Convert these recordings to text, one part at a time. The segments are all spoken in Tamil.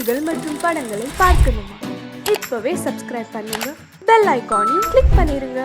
செய்திகள் மற்றும் படங்களை பார்க்கணுமா? இப்பவே சப்ஸ்கிரைப் பண்ணுங்க, பெல் ஐகானையும் கிளிக் பண்ணிருங்க.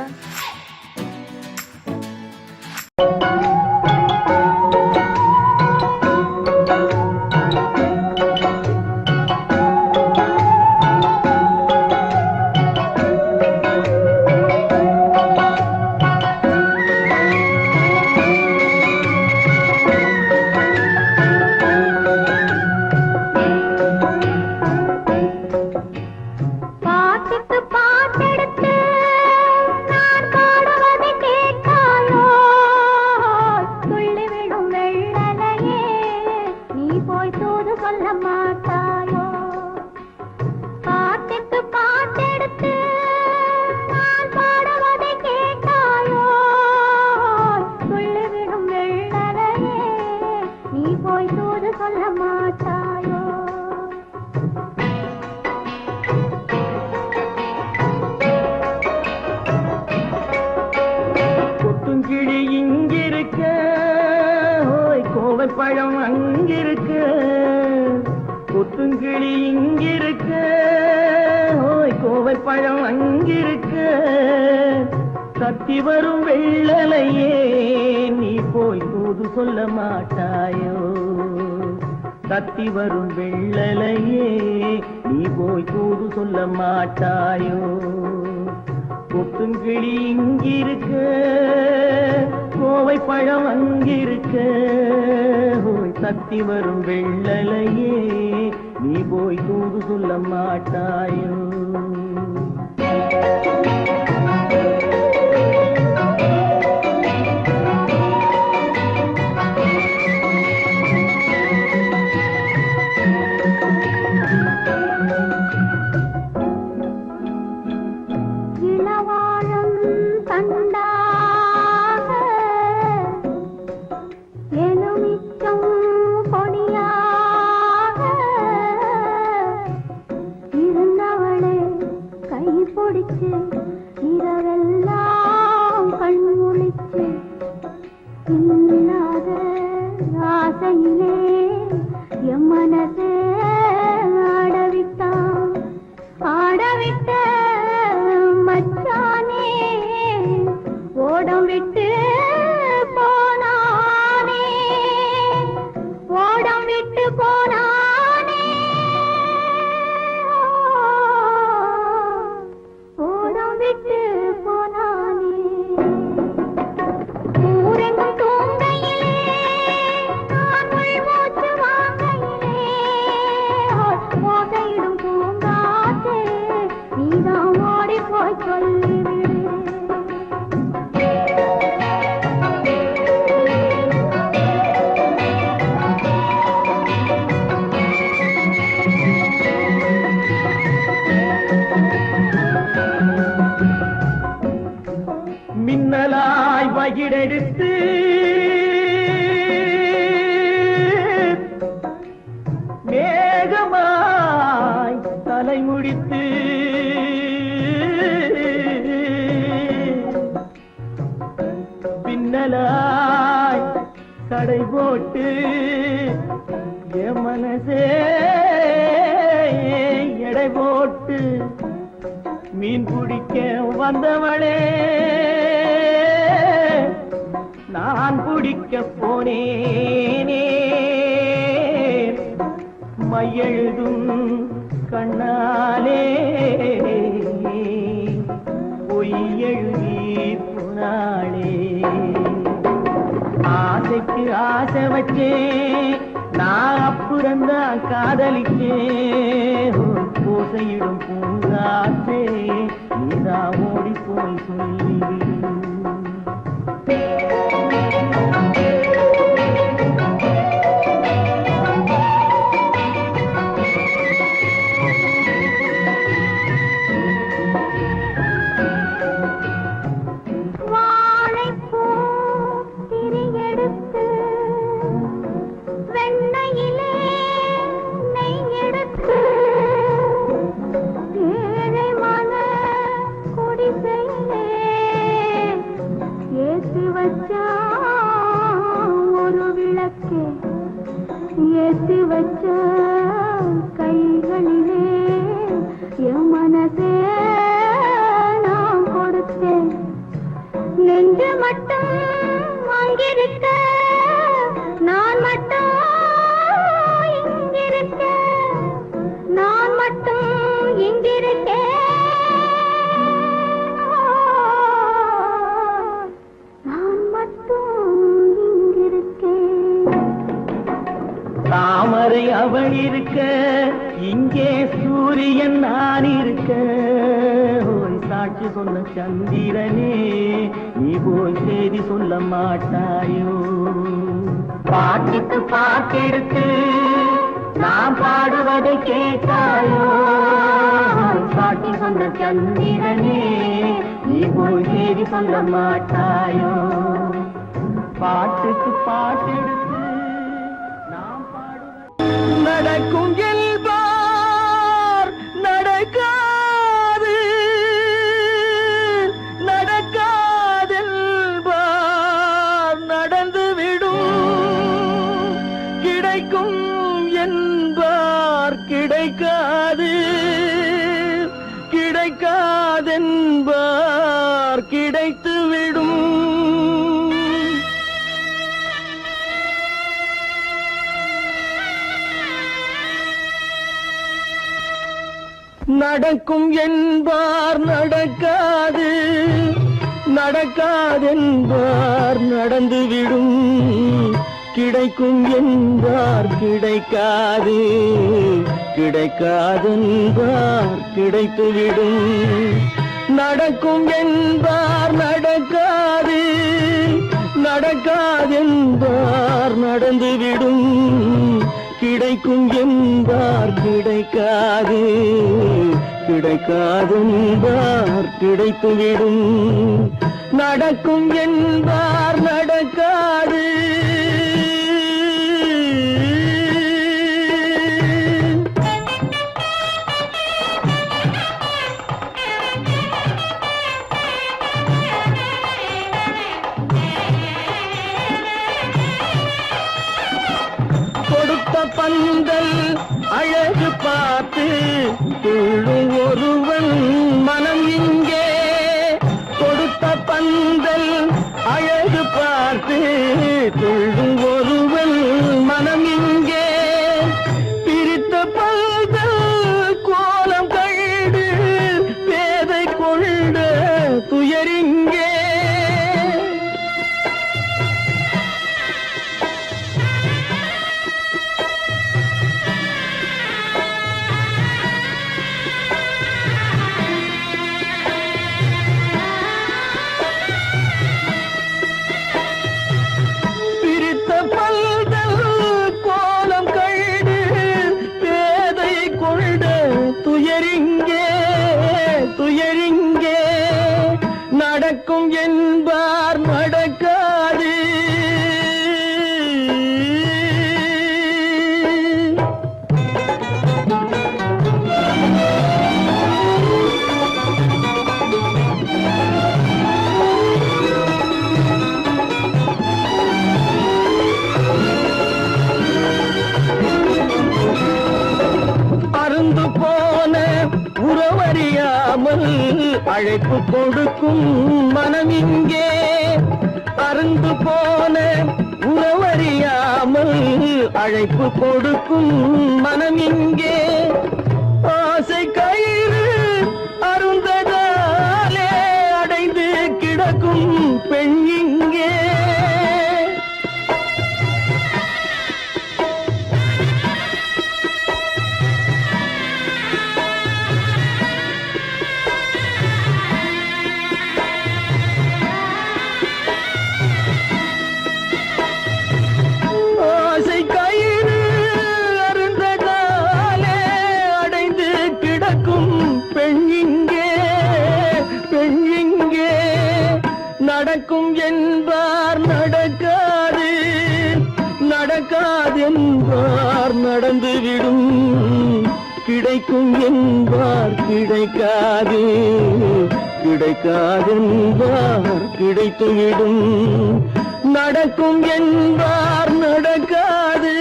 கொத்துங்கிளி இங்கிருக்க, கோவை பழம் அங்கிருக்க. கொத்துங்கிளி இங்கிருக்க, கோவை பழம் அங்கிருக்க. தத்தி வரும் வெள்ளலையே நீ போய் தூது சொல்ல மாட்டாயோ? தத்தி வரும் வெள்ளலையே நீ போய் தூது சொல்ல மாட்டாயோ? கொத்துங்கிளி இங்கிருக்க, கோவை பழம் அங்கிருக்க. தத்தி வரும் வெள்ளலையே நீ போய் தூது சொல்ல மாட்டாயோ? இரவெல்லாம் கண்முழிச்சு இல்லாத ஆசையிலே என் மனசே ஆடவிட்ட மச்சானே ஓடம் விட்டு போனானே, ஓடம் விட்டு போனானே, ஓடம் விட்டு போனானே. ஊரெங்கும் தூங்கையிலே நான் உள்மூச்சு வாங்கையிலே ஓசையிடும் பூங்காற்றே நீதான் ஓடி போய் சொல்லிவிடு. மின்னலாய் வகிடெடுத்து மேகமாய் தலைமுடித்து பின்னலாய் கடை போட்டு என் மனசே எடை போட்டு மீன் பிடிக்க வந்தவளே நான் பிடிக்க போனேனே. மையெழுதும் கண்ணாலே பொய் எழுதி போனாளே. ஆசைக்கு ஆசை வச்சே நான் அப்புறந்தான் காதலிச்சேன். ஓசையிடும் பூங்காற்றே நீதான் ஓடி போய் சொல்லிவிடு. ஏழை மன குடிசையிலே இங்கே சூரியன் நான் இருக்க ஓய் சாட்சி சொன்ன சந்திரனே நீ போய் செய்தி சொல்ல மாட்டாயோ பாட்டுக்கு பாட்டெடுத்து நான் பாடுவதை கேட்டாயோ சாட்சி சொன்ன சந்திரனே நீ போய் செய்தி சொல்ல மாட்டாயோ பாட்டுக்கு பாட்டெடுத்து நாம் பாடுவது நடக்கும் என்பார் நடக்காது நடக்காதென்பார் நடந்துவிடும் கிடைக்கும் என்பார் கிடைக்காது கிடைக்காதென்பார் கிடைத்துவிடும் நடக்கும் என்பார் நடக்காது நடக்காதென்பார் நடந்துவிடும் கிடைக்கும் என்பார் கிடைக்காது கிடைக்காதென்பார் கிடைத்துவிடும் நடக்கும் என்பார் நடக்காது நடக்காதென்பார் நடந்துவிடும் கிடைக்கும் என்பார் கிடைக்காது கிடைக்காதென்பார் கிடைத்துவிடும் நடக்கும் என்பார் நடக்காது பந்தல் அழகு பார்த்து துள்ளும் ஒருவன் மனம் இங்கே கொடுத்த பந்தல் அழகு பார்த்து துள்ளும் ஒருவன் மனம் இங்கே பிரித்த பந்தல் கோலம் கண்டு பேதை கொண்ட துயரிங்கே துயரிங்கே நடக்கும் என்பார் நடக்காது அருந்து போன உறவறியாமல் அழைப்பு கொடுக்கும் மனம் இங்கே அருந்து போன உறவறியாமல் அழைப்பு கொடுக்கும் மனம் இங்கே ஆசை கயிறு அருந்ததாலே அடைந்து கிடக்கும் பெண் இங்கே நடக்கும் என்பார் நடக்காது நடக்காதென்பார் நடந்துவிடும் கிடைக்கும் என்பார் கிடைக்காது கிடைக்காதென்பார் கிடைத்துவிடும் நடக்கும் என்பார் நடக்காது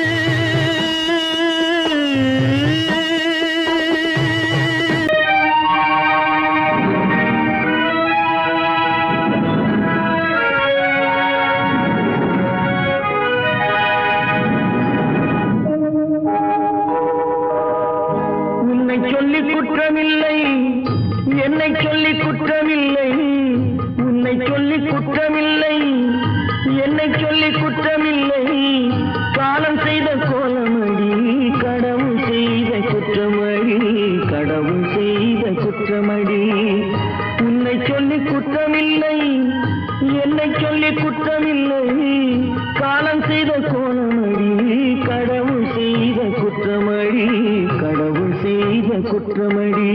சொல்லி குற்றமில்லை என்னை சொல்லி குற்றமில்லை உன்னை சொல்லி குற்றமில்லை என்னை சொல்லி குற்றமில்லை காலம் செய்த கோலமடி கடவுள் செய்த குற்றமில்லை, என்னை சொல்லி குற்றமில்லை. காலம் செய்த கோலமடி, கடவுள் செய்த குற்றமடி, கடவுள் செய்த குற்றமடி.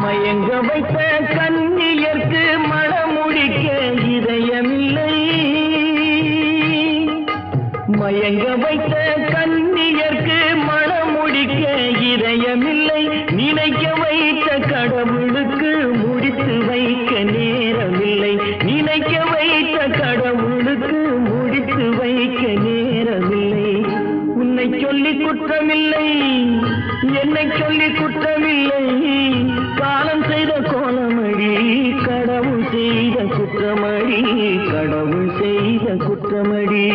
மயங்க வைத்த கன்னியர்க்கு மணமுடிக்க இதயமில்லை, மயங்க வைத்த கன்னியர்க்கு மணமுடிக்க இதயமில்லை. நினைக்க வைத்த கடவுளுக்கு முடித்து வைக்க நேரமில்லை, நினைக்க வைத்த கடவுளுக்கு முடித்து வைக்க நேரமில்லை. உன்னை சொல்லி குற்றமில்லை, என்னை சொல்லி குற்றமில்லை. காலம் செய்த கோலமடி, கடவுள் செய்த குற்றமடி, கடவுள் செய்த குற்றமடி.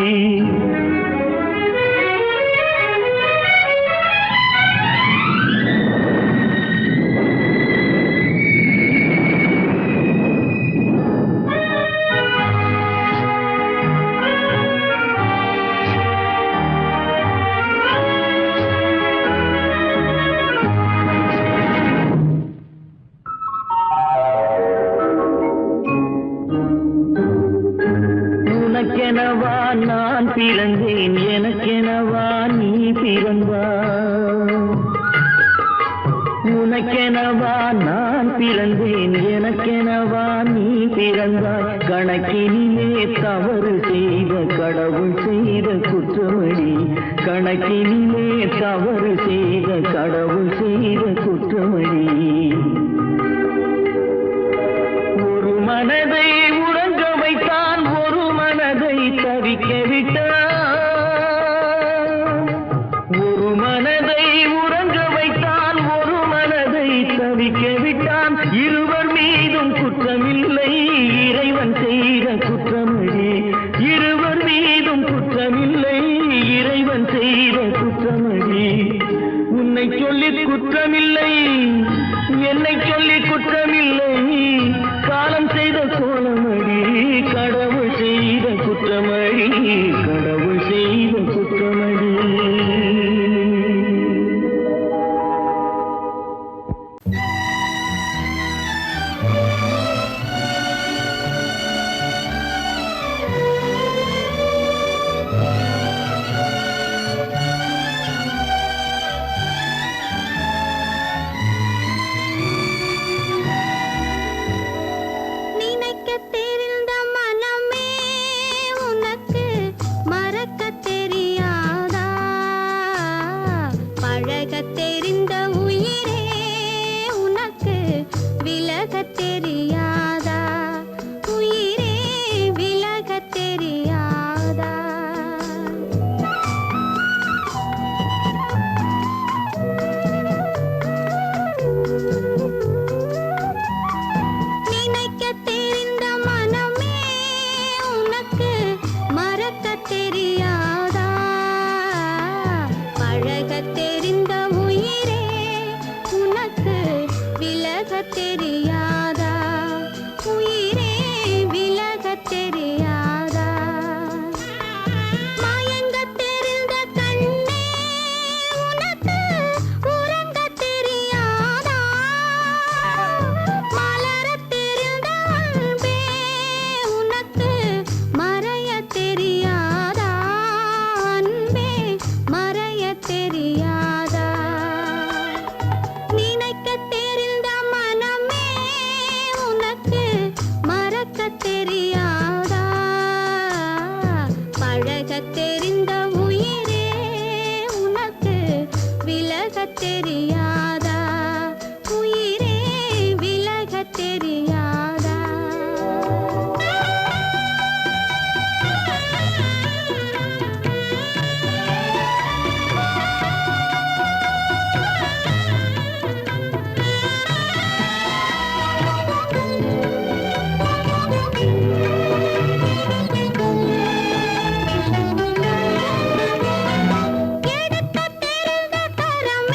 உனக்கெனவா நான் பிறந்தேன், எனக்கெனவா நீ பிறந்தாய். உனக்கெனவா நான் பிறந்தேன், எனக்கெனவா நீ பிறந்தாய். கணக்கினிலே தவறு செய்த கடவுள் செய்த குற்றமடி, கணக்கினிலே தவறு செய்த கடவுள் செய்த குற்றமடி. ஒரு மனதை உறங்க வைத்தான், ஒரு மனதை தவிக்க விட்டான். ஒரு மனதை உறங்க வைத்தான், ஒரு மனதை தவிக்க விட்டான். இருவர் மீதும் குற்றமில்லை, இறைவன் செய்த குற்றமடி. இருவர் மீதும் குற்றமில்லை, இறைவன் செய்த குற்றமடி. உன்னை சொல்லி குற்றமில்லை, என்னை சொல்லி குற்றமில்லை. காலம் செய்த கோலமடி, கடவுள் செய்த குற்றமடி, கடவுள் செய்த குற்றமடி. நினைக்க தெரிந்த மனமே உனக்கு மறக்க தெரியாதா? பழக தெரிந்த உயிரே உனக்கு விலக தெரியாதா? உயிரே விலக தெரியாதா? நினைக்க தெரிந்த மனமே உனக்கு மறக்க தெரியாதா? பழக தெரிந்த உயிரே உனக்கு விலக தெரியாதா? உயிரே விலக தெரியாதா? மயங்க தெரிந்த கண்ணே உனக்கு உறங்க தெரியாதா? மலரத் தெரிந்த அன்பே உனக்கு மறையத் தெரியாதா? அன்பே மறையத் தெரியாதா? நினைக்க தெரிந்த மனமே உனக்கு மறக்க தெரியாதா? பழக தெரிந்த உயிரே உனக்கு விலக தெரியாதா? உயிரே விலக தெரியாதா? எடுக்க தெரிந்த கரம்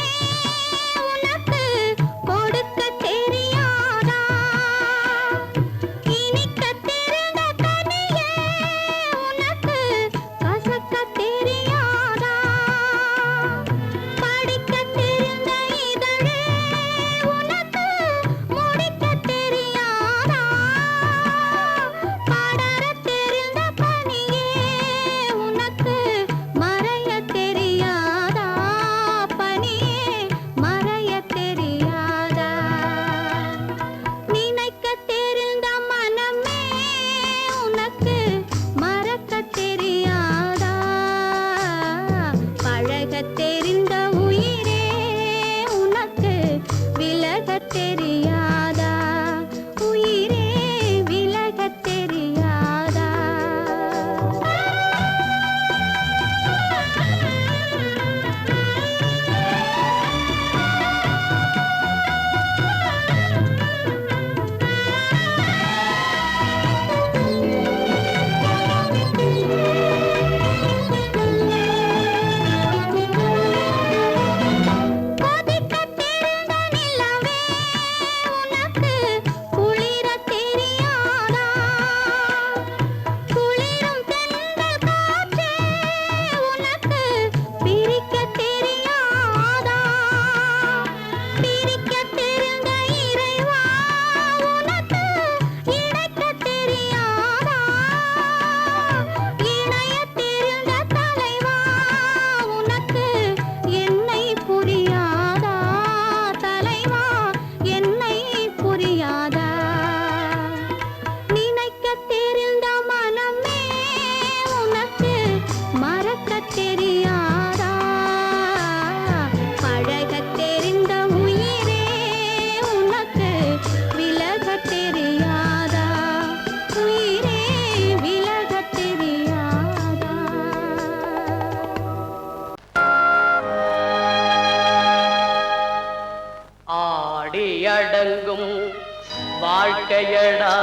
வாழ்க்கையடா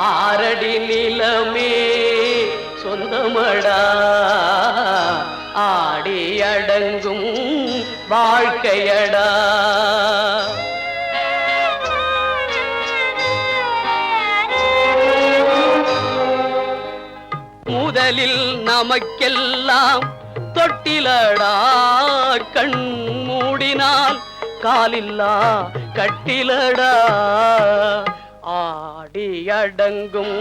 ஆரடி நிலமே சொந்தமடா ஆடி அடங்கும் வாழ்க்கையடா முதலில் நமக்கெல்லாம் தொட்டிலடா கண் மூடினால் காலில்லா கட்டிலடா ஆடி அடங்கும்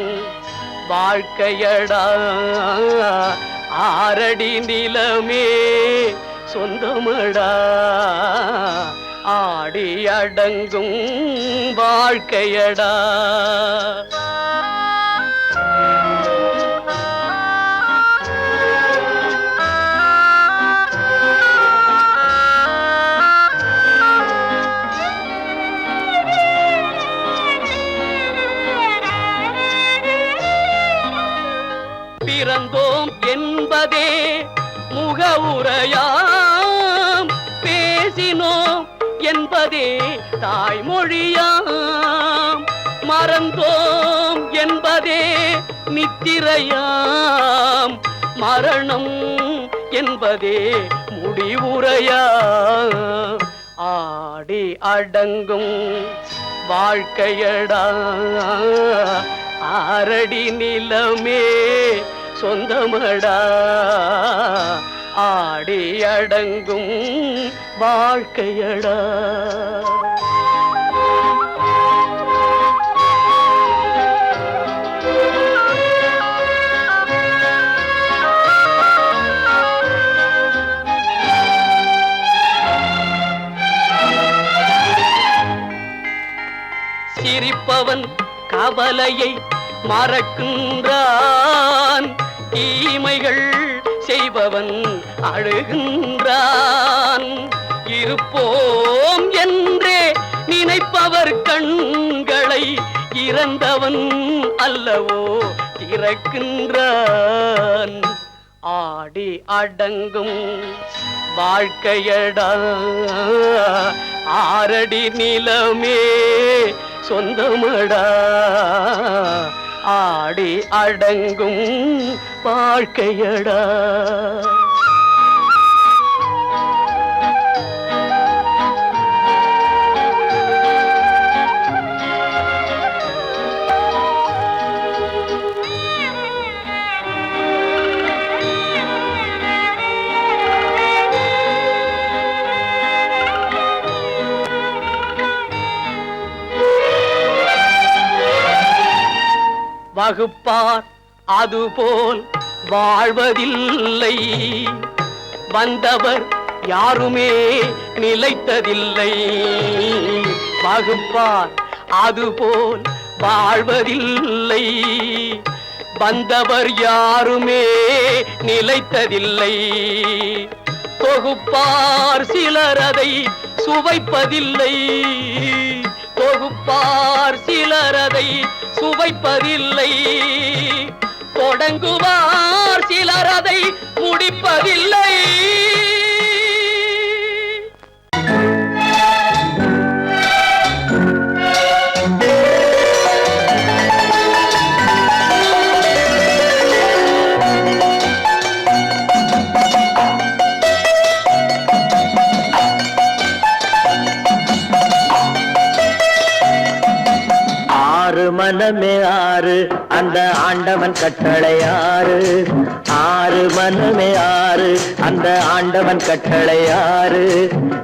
வாழ்க்கையடா ஆரடி நிலமே சொந்தமடா ஆடி அடங்கும் வாழ்க்கையடா பிறந்தோம் என்பதே முகவுரையாம் பேசினோம் என்பதே தாய்மொழியாம் மறந்தோம் என்பதே நித்திரையாம் மரணம் என்பதே முடிவுரையாம் ஆடி அடங்கும் வாழ்க்கையடா ஆரடி நிலமே சொந்தமடா ஆடி அடங்கும் வாழ்க்கையடா சிரிப்பவன் கவலையை மறக்கின்றான் தீமைகள் செய்பவன் அழுகின்றான் இருப்போம் என்றே நினைப்பவர் கண்களை இறந்தவன் அல்லவோ திறக்கின்றான் ஆடி அடங்கும் வாழ்க்கையடா ஆரடி நிலமே சொந்தமடா ஆடி அடங்கும் வாழ்க்கையடா வகுப்பார் அதுபோல் வாழ்வதில்லை வந்தவர் யாருமே நிலைத்ததில்லை வகுப்பார் அதுபோல் வாழ்வதில்லை வந்தவர் யாருமே நிலைத்ததில்லை தொகுப்பார் சிலர் அதை சுவைப்பதில்லை தொகுப்பார் சிலர் அதை சுவைப்பதில்லை தொடங்குவார் சிலர் அதை முடிப்பதில்லை மனமே ஆறு அந்த ஆண்டவன் கட்டளையாறு ஆறு மனமே ஆறு அந்த ஆண்டவன் கட்டளையாறு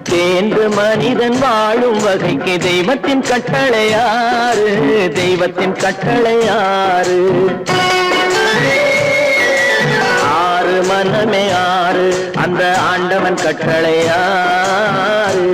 தேர்ந்து மனிதன் வாழும் வகைக்கு தெய்வத்தின் கட்டளையாறு தெய்வத்தின் கட்டளையாறு ஆறு மனமே ஆறு அந்த ஆண்டவன் கட்டளையாறு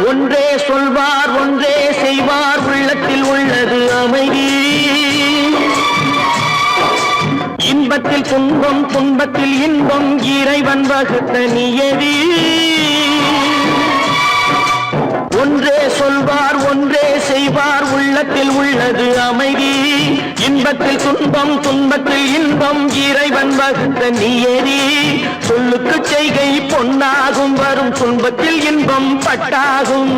ஒன்றே சொல்வார் ஒன்றே செய்வார் உள்ளத்தில் உள்ளது அமைதி இன்பத்தில் துன்பம் துன்பத்தில் இன்பம் இறைவன் வகுத்த நியதி ஒன்றே சொல்வார் ஒன்றே செய்வார் உள்ளத்தில் உள்ளது அமைதி இன்பத்தில் துன்பம் துன்பத்தில் இன்பம் இறைவன் வகுத்த நியதி சொல்லுக்கு செய்கை பொன்னாகும் வரும் துன்பத்தில் இன்பம் பட்டாகும்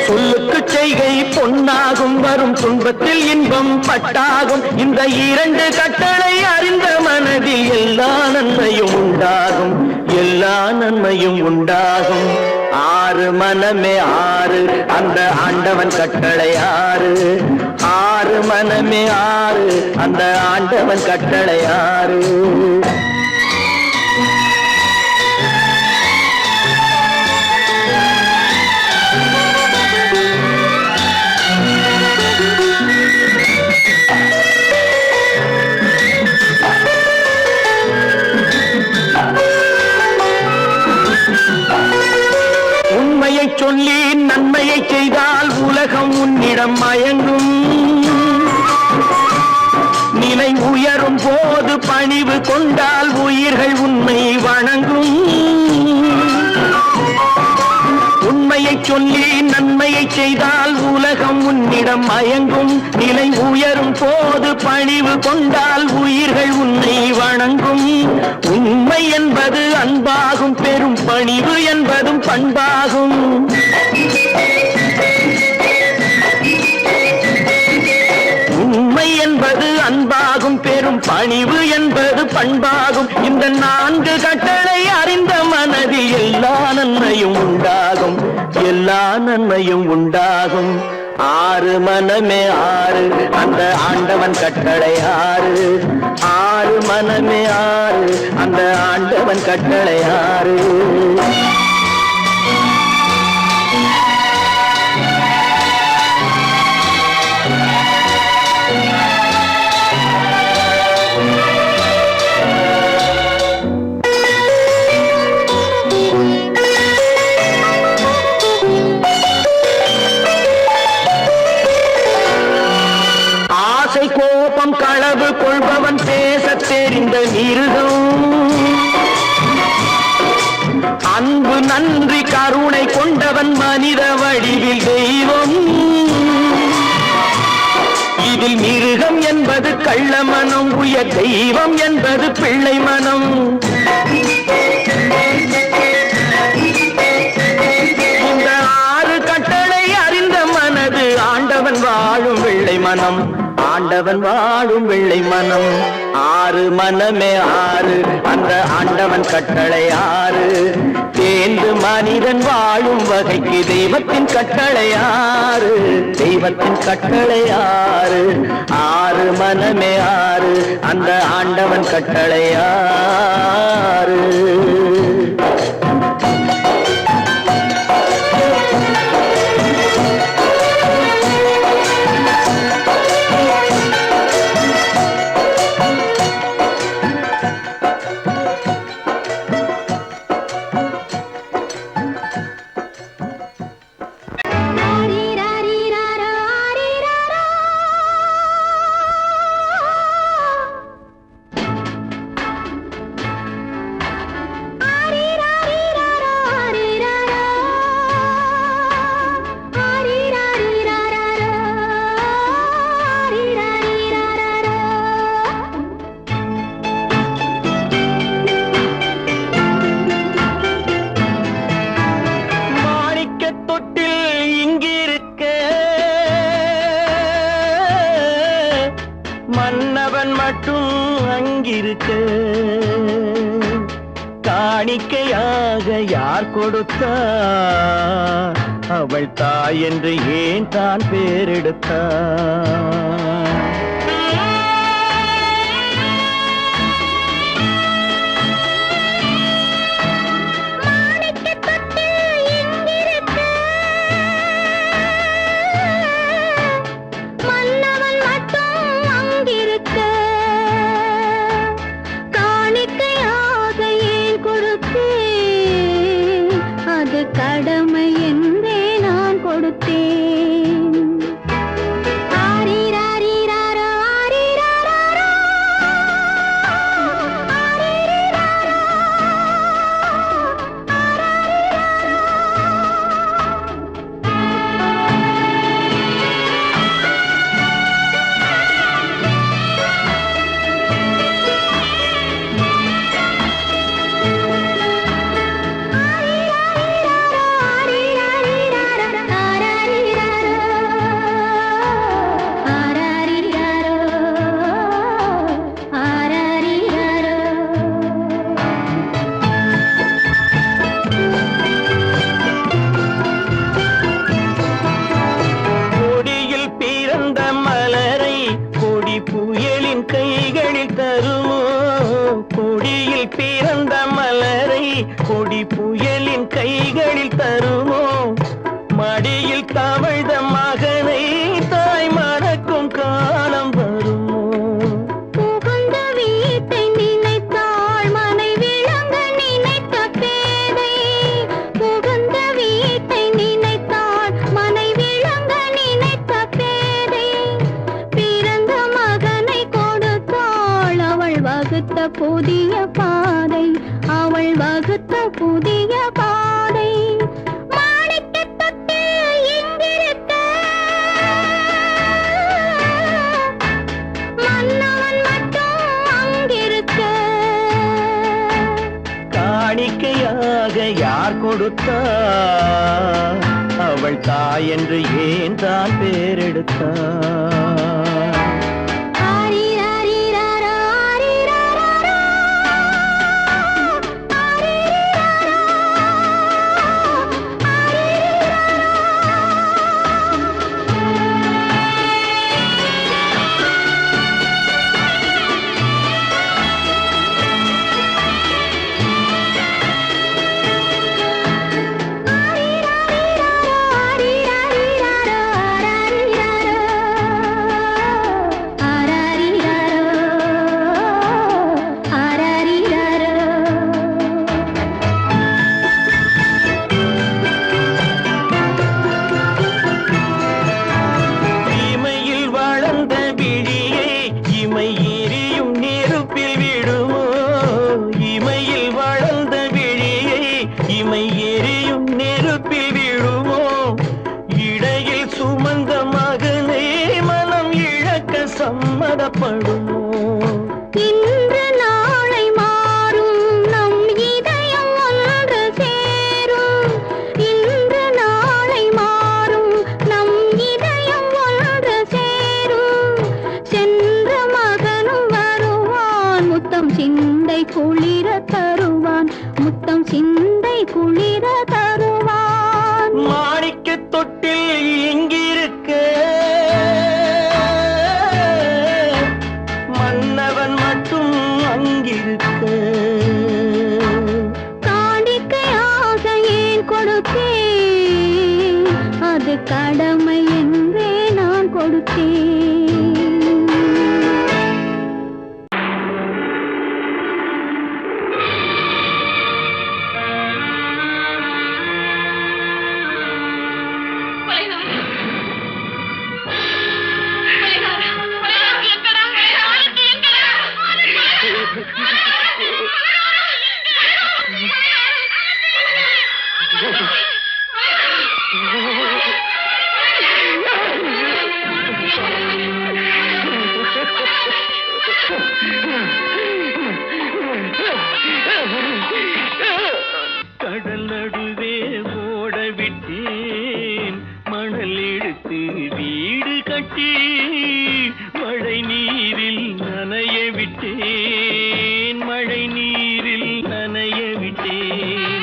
சொல்லுக்கு செய்கை பொன்னாகும் வரும் துன்பத்தில் இன்பம் பட்டாகும் இந்த இரண்டு கட்டளை அறிந்த மனதில் எல்லா நன்மையும் உண்டாகும் எல்லா நன்மையும் உண்டாகும் ஆறு மனமே ஆறு அந்த ஆண்டவன் கட்டளை ஆறு ஆறு மனமே ஆறு அந்த ஆண்டவன் கட்டளை ஆறு உண்மையை சொல்லி நன்மையை செய்தால் உலகம் உன்னிடம் மயங்கும் நிலை உயரும் போது பணிவு கொண்டால் உயிர்கள் உன்னை வணங்கும் உண்மையை சொல்லி நன்மையை செய்தால் உலகம் உன்னிடம் மயங்கும் நிலை உயரும் போது பணிவு கொண்டால் உயிர்கள் உன்னை வணங்கும் உண்மை என்பது அன்பாகும் பெரும் பணிவு என்பதும் பண்பாகும் உண்மை என்பது அன்பாகும் பெரும் பணிவு என்பது பண்பாகும் இந்த நான்கு கட்டளை அறிந்த மனதில் எல்லா நன்மையும் உண்டாகும் எல்லா நன்மையும் உண்டாகும் ஆறு மனமே ஆறு அந்த ஆண்டவன் கட்டளை ஆறு ஆறு மனமே ஆறு அந்த ஆண்டவன் கட்டளை ஆறு கோபம் களவு கொள்பவன் பேச தெரிந்த மிருகம் அன்பு நன்றி கருணை கொண்டவன் மனித வடிவில் தெய்வம் இதில் மிருகம் என்பது கள்ள மனம் உயர் தெய்வம் என்பது பிள்ளை மனம் இந்த ஆறு கட்டளை அறிந்த மனது ஆண்டவன் வாழும் வெள்ளை மனம் ஆண்டவன் வாழும் வெள்ளை மனம் ஆறு மனமே ஆறு அந்த ஆண்டவன் கட்டளை ஆறு தேர்ந்து மனிதன் வாழும் வகைக்கு தெய்வத்தின் கட்டளை ஆறு தெய்வத்தின் கட்டளை ஆறு ஆறு மனமே ஆறு அந்த ஆண்டவன் கட்டளை ஆறு மன்னவன் மட்டும் அங்கிருக்க காணிக்கையாக யார் கொடுத்தா அவள் தாய் என்று ஏன் தான் பேரெடுத்தா கடமை என்றே நான் கொடுத்தேன் கொடி புயலின் கைகளில் தருமோ மடியில் தவழ்ந்த மகனை தாய் மறக்கும் காலம் வருமோ புகுந்த வீட்டை நினைத்தாள் மனை விளங்க நினைத்த பேதை புகுந்த வீட்டை நினைத்தாள் மனை விளங்க நினைத்த பேதை பிறந்த மகனை கொடுத்தாள் அவள் வகுத்த புதிய பாதை அவள் வகுத்த புதிய பாதை மாணிக்கத் தொட்டில் இங்கிருக்க மன்னவன் மட்டும் அங்கிருக்க காணிக்கையாக யார் கொடுத்தார் அவள் தாய் என்று ஏன் தான் பேரெடுத்தார் ஆரிராரிராரா, ஆரிராராரா, ஆரிராரா, இமையில் வளர்ந்த விழியை இமை எரியும் நெருப்பில் விடுமோ இமையில் வளர்ந்த விழியை இமை எரியும் நெருப்பில் விடுமோ இடையில் சுமந்த மகனை மனம் இழக்க சம்மதப்படுமோ இன்று நாளை மாறும் நம் இதயம் ஒன்று சேரும் இன்று நாளை மாறும் நம் இதயம் ஒன்று சேரும் சென்ற மகனும் வருவான் முத்தம் சிந்தை குளிர தருவான் முத்தம் சிந்தை குளிர தருவான் மாணிக்கத் தொட்டில் இங்கிருக்க மன்னவன் மட்டும் அங்கிருக்க காணிக்கையாக ஏன் கொடுத்தேன் அது கடமை என்றே நான் கொடுத்தேன் கடல் நடுவே ஓட விட்டேன் மணல் எடுத்து வீடு கட்டி மழை நீரில் நனைய விட்டேன் மழை நீரில் நனைய விட்டேன்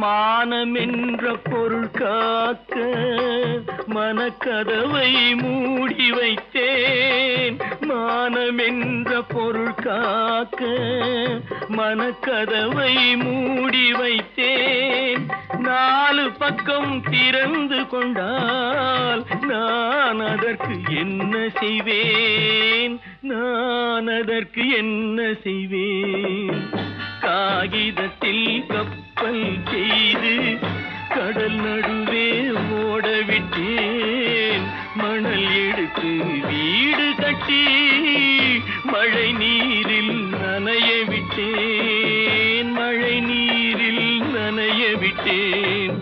மானம் என்ற பொருள் காக்க மனக்கதவை மூடி வைத்தேன் மானம் என்ற பொருள் காக்க மனக்கதவை மூடி வைத்தேன் நாலு பக்கம் திறந்து கொண்டால் நான் அதற்கு என்ன செய்வேன் நான் அதற்கு என்ன செய்வேன் காகிதத்தில் கப்பல் செய்து கடல் நடுவே ஓட விட்டேன் மணல் எடுத்து வீடு கட்டி மழை நீரில் நனைய விட்டேன் மழை நீரில் நனைய விட்டேன்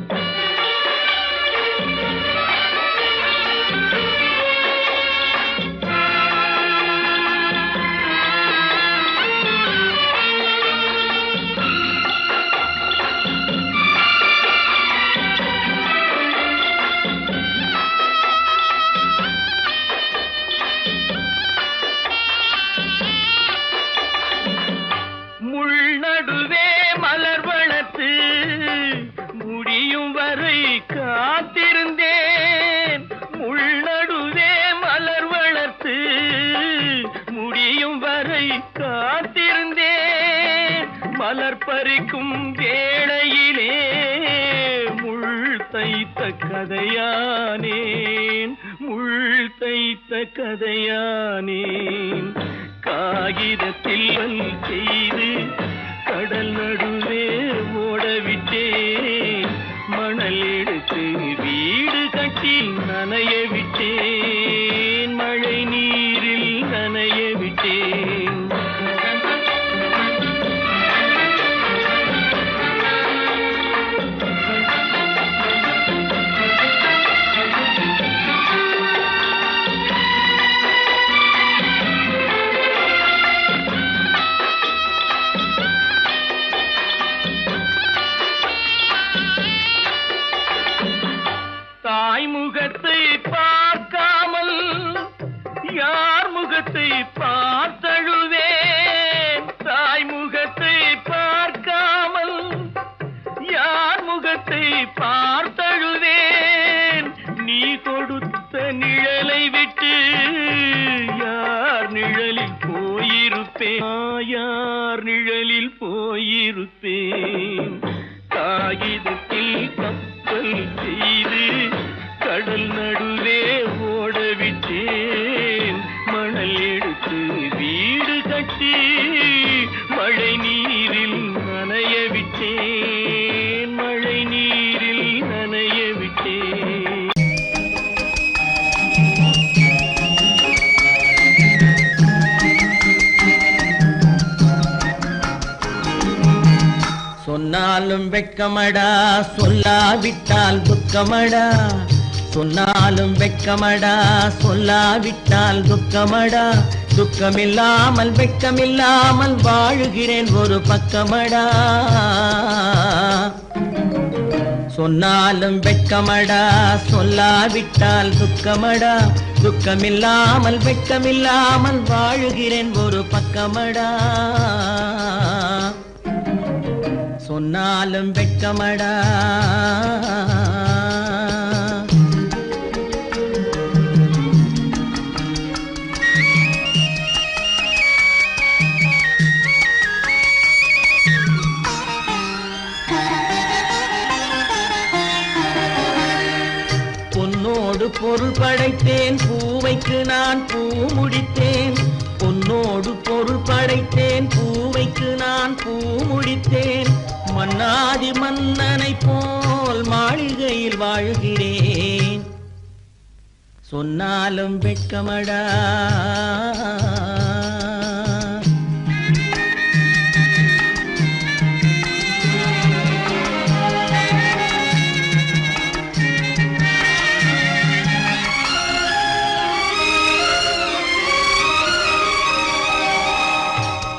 பறிக்கும் வேளையிலே முள் தைத்த கதையானேன், முள் தைத்த கதையானேன். காகிதத்தில் செய்து கடல் நடுவே ஓடவிட்டேன், மணல் எடுத்து வீடு கட்டி நனைய விட்டேன், மழை நீரில் நனைய விட்டேன். தாய்முகத்தை பார்க்காமல் யார் முகத்தை பார்த்தழுவேன், தாய்முகத்தை பார்க்காமல் யார் முகத்தை பார்த்தழுவேன். நீ கொடுத்த நிழலை விட்டு யார் நிழலில் போயிருப்பேன், யார் நிழலில் போயிருப்பேன். காகிதத்தில் கப்பல் செய்து கடல் நடுவே ஓடவிட்டேன், மணல் எடுத்து வீடு கட்டி மழை நீரில் நனைய விட்டேன், மழை நீரில் நனைய விட்டேன். சொன்னாலும் வெட்கமடா, சொல்லாவிட்டால் துக்கமடா. சொன்னாலும் வெட்கமடா, சொல்லாவிட்டால் துக்கமடா. துக்கமில்லாமல் வெட்கமில்லாமல் வாழுகிறேன் ஒரு பக்கமடா. சொன்னாலும் வெட்கமடா, சொல்லாவிட்டால் துக்கமடா. துக்கமில்லாமல் வெட்கமில்லாமல் வாழுகிறேன் ஒரு பக்கமடா. சொன்னாலும் வெட்கமடா. பொன்னோடு பொருள் படைத்தேன், பூவைக்கு நான் பூ முடித்தேன். பொன்னோடு பொருள் படைத்தேன், பூவைக்கு நான் பூ முடித்தேன். மன்னாதி மன்னனை போல் மாளிகையில் வாழ்கிறேன். சொன்னாலும் வெட்கமடா.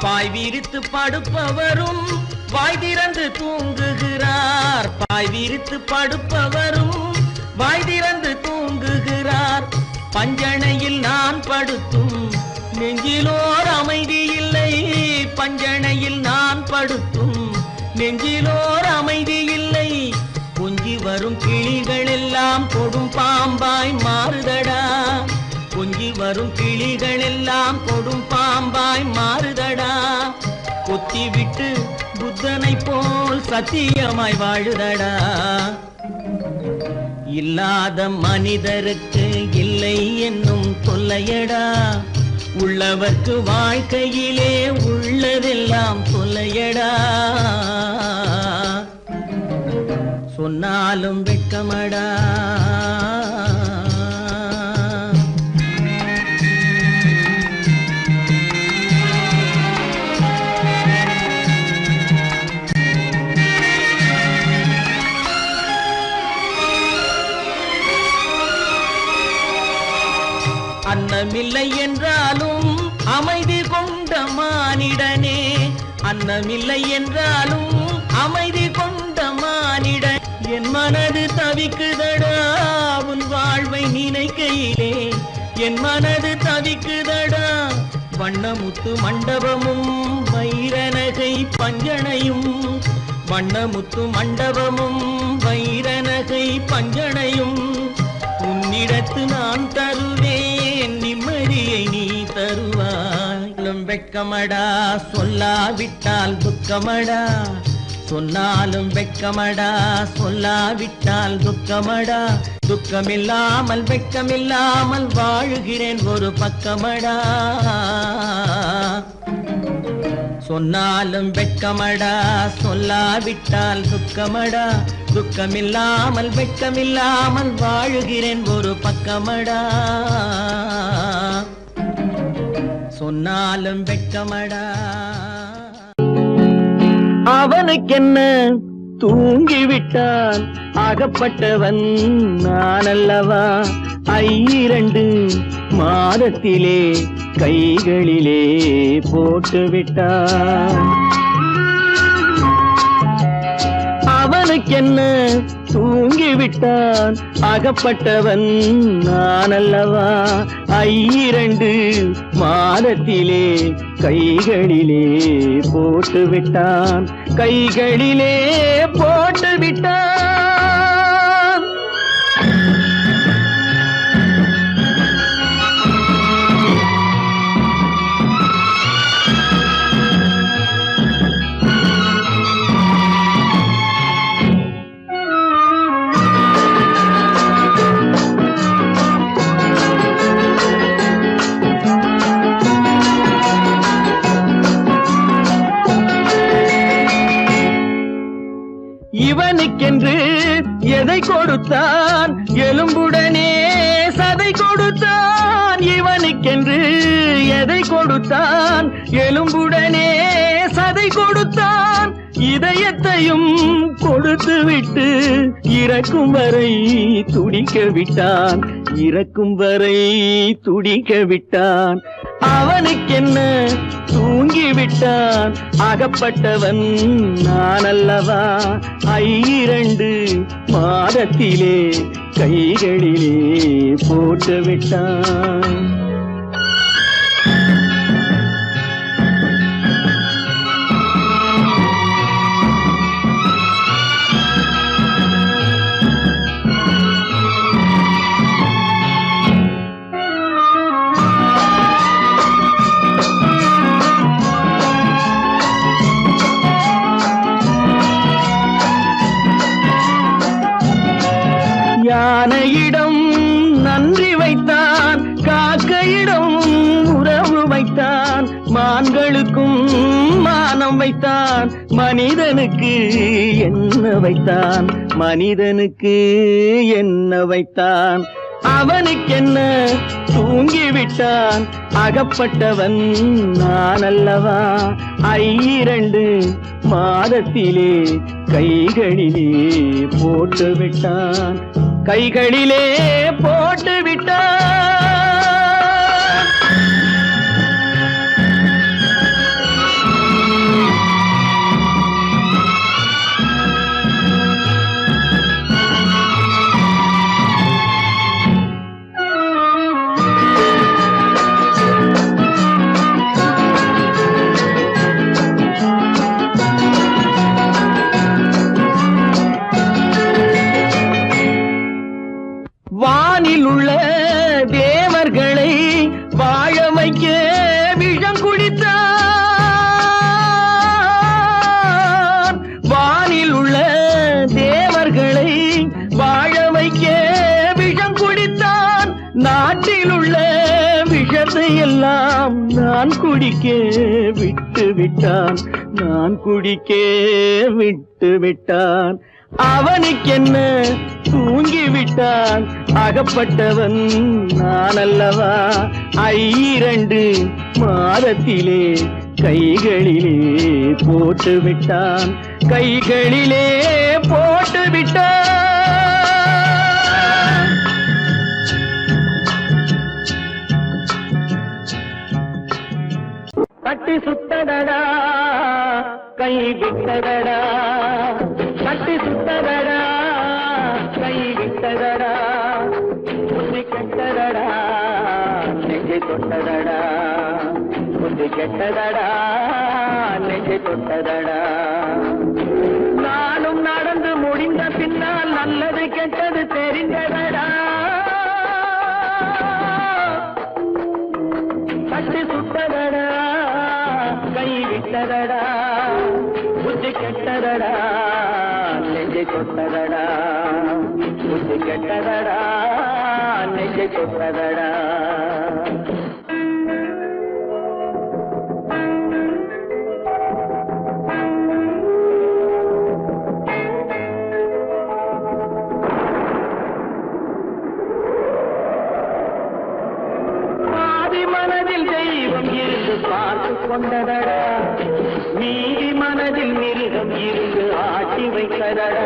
பாய் விரித்து படுப்பவரும் வாய் திறந்து தூங்குகிறார். பாய் விரித்து படுப்பவரும் வாய் திறந்து தூங்குகிறார். பஞ்சணையில் நான் படுத்தும் நெஞ்சிலோர் அமைதி இல்லை. பஞ்சணையில் நான் படுத்தும் நெஞ்சிலோர் அமைதி இல்லை. கொஞ்சி வரும் கிளிகள் எல்லாம் கொடும் பாம்பாய் மாறுதடா. கொஞ்சி வரும் கிளிகள் எல்லாம் கொடும் பாம்பாய் மாறுதடா. கொத்தி விட்டு புத்தனை போல் சத்தியமாய் வாழுதடா. இல்லாத மனிதருக்கு இல்லை என்னும் தொல்லையடா. உள்ளவர்க்கு வாழ்க்கையிலே உள்ளதெல்லாம் தொல்லையடா. சொன்னாலும் வெட்கமடா. அன்னமில்லை என்றாலும் அமைதி கொண்ட மானிடனே. அன்னமில்லை என்றாலும் அமைதி கொண்ட மானிடன். என் மனது தவிக்குதடா உன் வாழ்வை நினைக்கையிலே. என் மனது தவிக்குதடா. வண்ணமுத்து மண்டபமும் வைரநகை பஞ்சனையும். வண்ணமுத்து மண்டபமும் வைரநகை பஞ்சனையும். உன்னிடத்து நான் தருவேன், நிம்மதியை நீ தருவாய். வெட்கமடா, சொல்லாவிட்டால் துக்கமடா. சொன்னாலும் வெட்கமடா சொல்லாவிட்டால் துக்கமடா துக்கமில்லாமல் வெட்கமில்லாமல் வாழுகிறேன் ஒரு பக்கமடா சொன்னாலும் வெட்கமடா சொல்லாவிட்டால் துக்கமடா துக்கமில்லாமல் வெட்கமில்லாமல் வாழுகிறேன் ஒரு பக்கமடா சொன்னாலும் வெட்கமடா அவனுக்கென்ன தூங்கிவிட்டான் அகப்பட்டவன் நான் அல்லவா 2 மாதத்திலே கைகளிலே போட்டு விட்டான் அவனுக்கென்ன தூங்கிவிட்டான் அகப்பட்டவன் நான் அல்லவா 2 மாதத்திலே கைகளிலே போட்டு விட்டான் கைகளிலே போட்டு விட்டான் இவனுக்கென்று எதை கொடுத்தான் எலும்புடனே சதை கொடுத்தான் இவனுக்கென்று எதை கொடுத்தான் எலும்புடனே சதை கொடுத்தான் இதயத்தையும் கொடுத்து விட்டு இறக்கும் வரை துடிக்க விட்டான் இறக்கும் வரை துடிக்க விட்டான் அவனுக்கென்ன தூங்கிவிட்டான் அகப்பட்டவன் நான் அல்லவா 2 மாதத்திலே கைகளிலே போட்டு விட்டான் யானையிடம் நன்றி வைத்தான் காக்கையிடம் உறவு வைத்தான் மான்களுக்கும் மானம் வைத்தான் மனிதனுக்கு என்ன வைத்தான் மனிதனுக்கு என்ன வைத்தான் அவனுக்கென்ன தூங்கிவிட்டான் அகப்பட்டவன் நான் அல்லவா 2 மாதத்திலே கைகளிலே போட்டு விட்டான் கைகளிலே போட்டு விட்டான் வானில் உள்ள தேவர்களை வாழ வைக்க விஷம் குடித்தான் வானில் உள்ள தேவர்களை வாழ வைக்க விஷம் குடித்தான் நாட்டில் உள்ள விஷத்தை எல்லாம் நான் குடிக்க விட்டு விட்டான் நான் குடிக்க விட்டு விட்டான் அவனுக்கென்ன தூங்கிவிட்டான் அகப்பட்டவன் நான் அல்லவா 2 மாதத்திலே கைகளிலே போட்டு விட்டான் கைகளிலே போட்டு விட்டான் தட்டி சுத்தடடா கை விட்டதடா தட்டி சுத்ததடா கை விட்டதடா புத்தி கெட்டதடா நெஞ்சை தொட்டதடா புத்தி கெட்டதடா நெஞ்சை தொட்டதடா நானும் நடந்து முடிந்த பின்னால் நல்லது கெட்டது தெரிந்ததடா தட்டி சுட்டதடா கை விட்டதடா புத்தி கெட்டதடா சுட்டதடா நெஞ்சை தொட்டதடா புத்தி கெட்டதடா நெஞ்சை தொட்டதடா பார்த்து கொண்டதடா நீதி மனதில் மிருகம் இருந்து ஆட்டி வைத்ததடா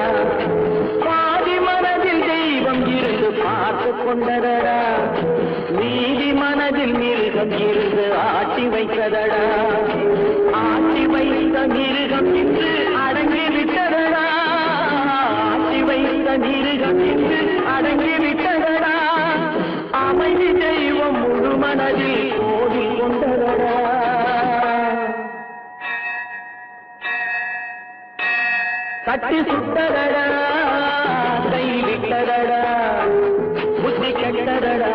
பாதி மனதில் தெய்வம் இருந்து பார்த்து கொண்டதடா நீதி மனதில் மிருகம் இருந்து ஆட்டி வைத்ததடா ஆட்டி வைத்த மிருகம் இன்று அடங்கி விட்டதடா ஆட்டி வைத்த மிருகம் இன்று அடங்கி விட்டதடா அமைதி தெய்வம் முழு மனதில் கோடி கொண்டதடா கட்டி சுட்டதடா கை விட்டதடா புத்தி கெட்டதடா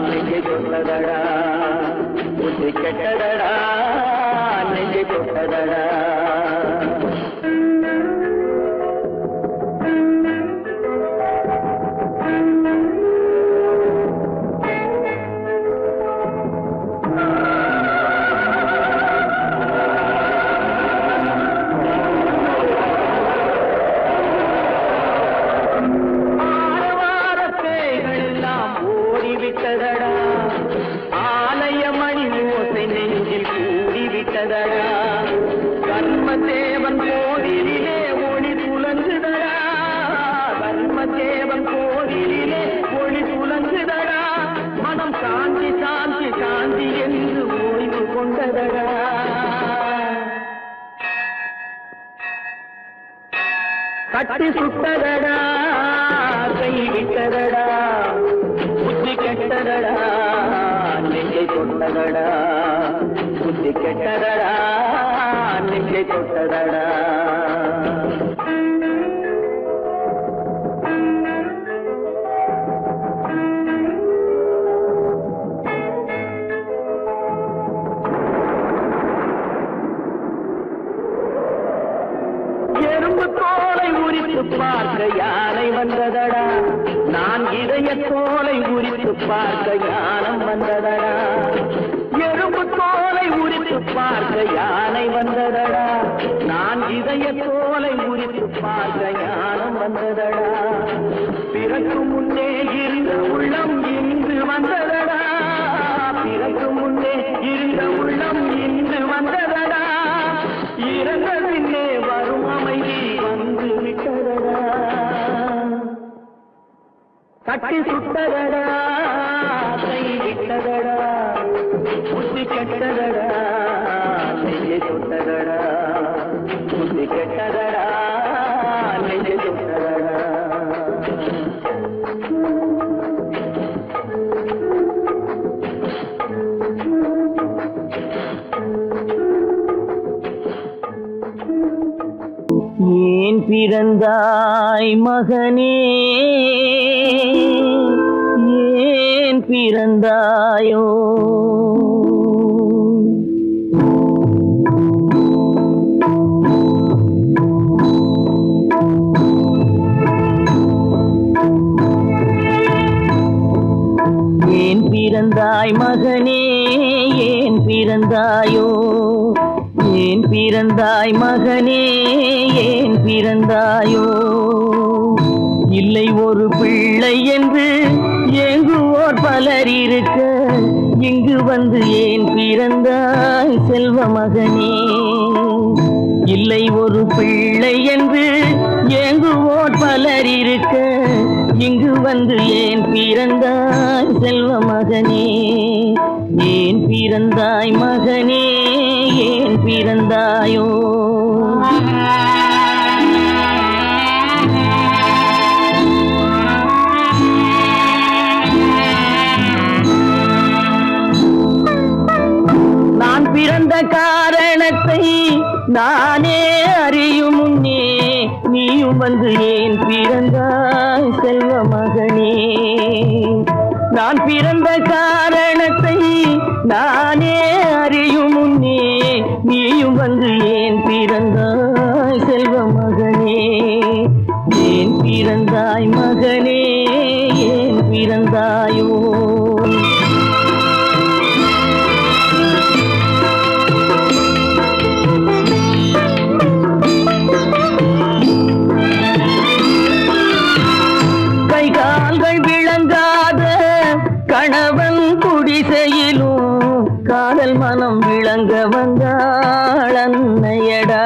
நெஞ்சை தொட்டதடா புத்தி கெட்டதடா நெஞ்சை தொட்டதடா ஆலயமணி ஓசை நெஞ்சில் கூடிவிட்டதடா கர்மதேவன் கோவிலிலே ஒளி துலங்குதடா கர்மதேவன் கோவிலிலே ஒளி துலங்குதடா மனம் சாந்தி சாந்தி சாந்தி என்று ஓய்வு கொண்டதடா கட்டி சுட்டதடா கை விட்டதடா புத்தி கெட்டதடா நெஞ்சை தொட்டதடா புத்தி கெட்டதடா நெஞ்சை தொட்டதடா எறும்பு தோலை உரித்து பார்க்க யானை வந்ததடா நான் இதய தோலை உரித்து பார்க்க யானம் வந்ததடா எறும்பு தோலை உரித்து பார்க்க யானை வந்ததடா நான் இதய தோலை உரித்து பார்க்க யானம் வந்ததடா பிறகு முன்னே இருந்த உள்ளம் இன்று வந்ததடா பிறகு முன்னே இருந்த உள்ளம் இன்று வந்ததடா இறந்த பின்னே வரும் அமைதி வந்து விட்டதடா கட்டி சுட்டதடா கை விட்டதடா புத்தி கெட்டதடா நெஞ்சை சுட்டதடா புத்தி கெட்டதடா நெஞ்சை சுட்டதடா ஏன் பிறந்தாய் மகனே ஏன் பிறந்தாயோ ஏன் பிறந்தாய் மகனே ஏன் பிறந்தாயோ ஏன் பிறந்தாய் மகனே ஏன் பிறந்தாயோ இல்லை ஒரு பிள்ளை என்று ஏங்குவோர் பலர் இருக்க இங்கு வந்து ஏன் பிறந்தாய் செல்வ மகனே இல்லை ஒரு பிள்ளை என்று ஏங்குவோர் பலர் இருக்க இங்கு வந்து ஏன் பிறந்தாய் செல்வ மகனே ஏன் பிறந்தாய் மகனே ஏன் பிறந்தாயோ நான் பிறந்த காரணத்தை நானே அறியும் முன்னே நீயும் வந்து ஏன் பிறந்தாய் செல்வ மகனே நான் பிறந்த காரணத்தை நானே அறியும் முன்னே நீயும் வந்து ஏன் பிறந்தாய் செல்வ குடிசையிலும் காதல் மனம் விளங்க வந்தாள் அன்னையடா.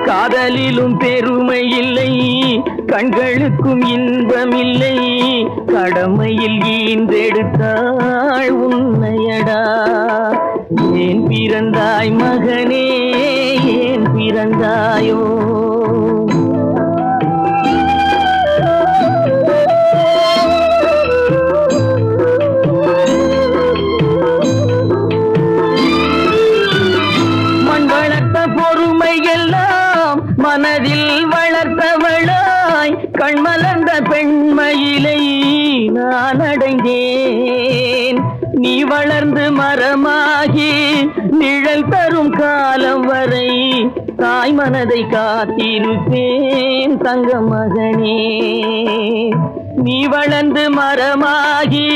காதலிலும் பெருமை இல்லை, கண்களுக்கும் இன்பமில்லை, கடமையில் ஈன்றெடுத்தாள் உன்னையடா. ஏன் பிறந்தாய் மகனே, ஏன் பிறந்தாயோ? பொறுமை எல்லாம் மனதில் வளர்த்தவளாய் கண்மலர்ந்த பெண்மயிலை நான் அடைந்தேன். நீ வளர்ந்து மரமாகி நிழல் தரும் காலம் வரை தாய் மனதை காத்திருப்பேன் தங்க மகனே. நீ வளர்ந்து மரமாகி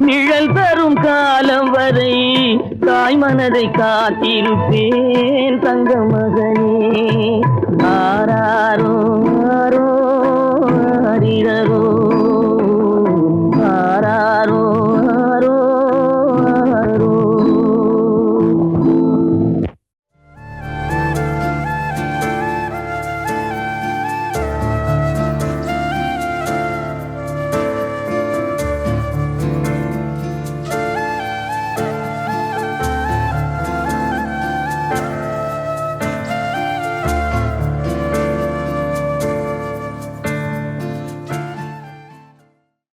நிழல் தரும் காலம் வரை தாய் மனதை காத்திருப்பேன் தங்க மகனே. ஆராரோ ஆரோ ஆரிரரோ